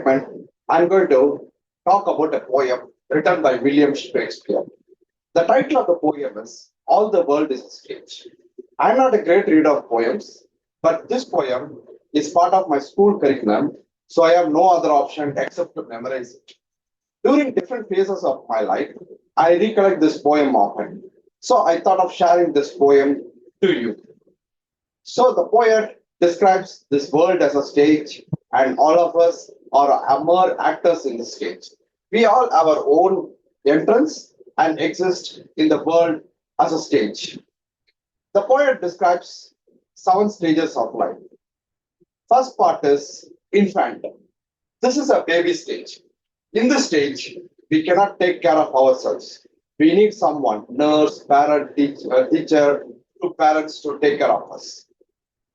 segment, I'm going to talk about a poem written by William Shakespeare. The title of the poem is All the World is a Stage. I'm not a great reader of poems, but this poem is part of my school curriculum, so I have no other option except to memorize it. During different phases of my life, I recollect this poem often. So I thought of sharing this poem to you. So the poet describes this world as a stage, and all of us are mere actors in the stage. We all have our own entrance and exist in the world as a stage. The poet describes 7 stages of life. First part is infant. This is a baby stage. In this stage, we cannot take care of ourselves. We need someone, nurse, parent, teacher, to parents to take care of us.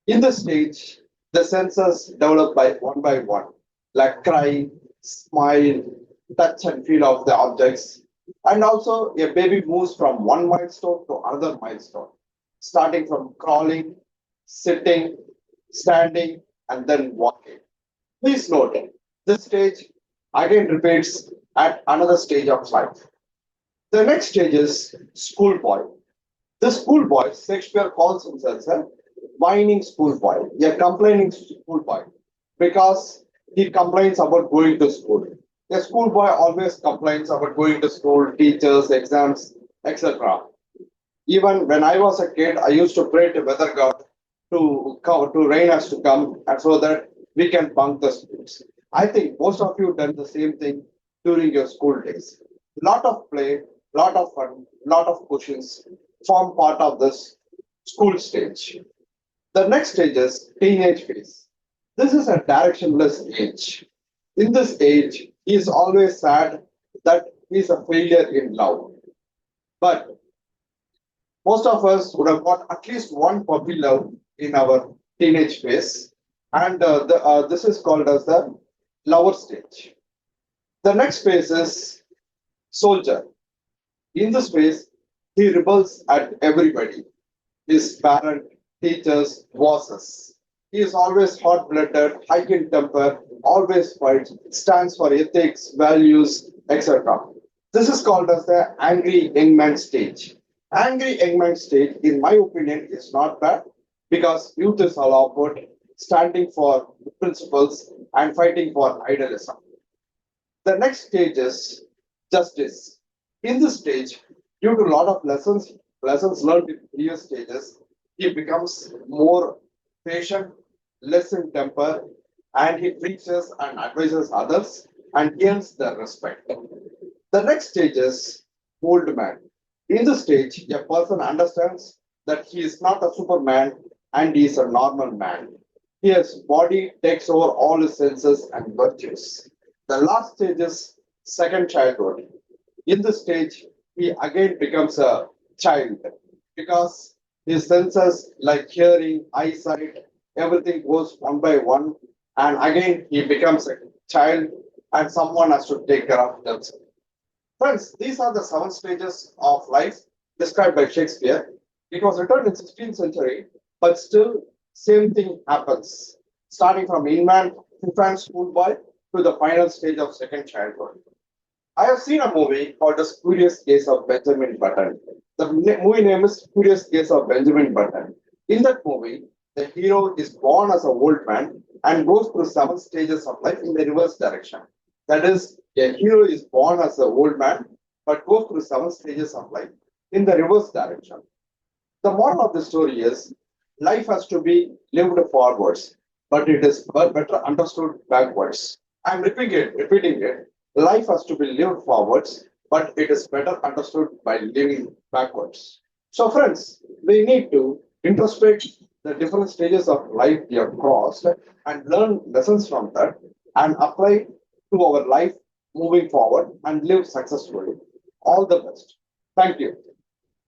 In this stage, the senses develop by one, like cry, smile, touch and feel of the objects. And also, a baby moves from one milestone to another milestone, starting from crawling, sitting, standing, and then walking. Please note, this stage again repeats at another stage of life. The next stage is schoolboy. The schoolboy, Shakespeare calls himself a whining schoolboy, a complaining schoolboy, because he complains about going to school. A schoolboy always complains about going to school, teachers, exams, etc. Even when I was a kid, I used to pray to weather god to rain us to come, and so that we can bunk the schools. I think most of you done the same thing during your school days. Lot of play, lot of fun, lot of questions form part of this school stage. The next stage is teenage phase. This is a directionless age. In this age, he is always sad that he is a failure in love. But most of us would have got at least one puppy love in our teenage phase, and this is called as the lover stage. The next phase is soldier. In this phase, he rebels at everybody, his parent, teachers, bosses. He is always hot-blooded, high in temper, always fights, stands for ethics, values, etc. This is called as the angry young man stage. Angry young man stage, in my opinion, is not bad because youth is all about standing for principles and fighting for idealism. The next stage is justice. In this stage, due to a lot of lessons learned in previous stages, he becomes more patient, less in temper, and he preaches and advises others and gains their respect. The next stage is old man. In this stage, a person understands that he is not a superman and he is a normal man. His body takes over all his senses and virtues. The last stage is second childhood. In this stage, he again becomes a child because his senses like hearing, eyesight, everything goes one by one, and again he becomes a child and someone has to take care of themselves. Friends, these are the 7 stages of life described by Shakespeare. It was written in 16th century, but still same thing happens, starting from infant schoolboy to the final stage of second childhood. I have seen a movie called The Curious Case of Benjamin Button. The movie name is Curious Case of Benjamin Button. In that movie, the hero is born as an old man and goes through 7 stages of life in the reverse direction. That is, a hero is born as an old man but goes through 7 stages of life in the reverse direction. The moral of the story is life has to be lived forwards, but it is better understood backwards. I'm repeating it. Life has to be lived forwards, but it is better understood by living backwards. So, friends, we need to introspect the different stages of life we have crossed and learn lessons from that and apply to our life moving forward and live successfully. All the best. Thank you.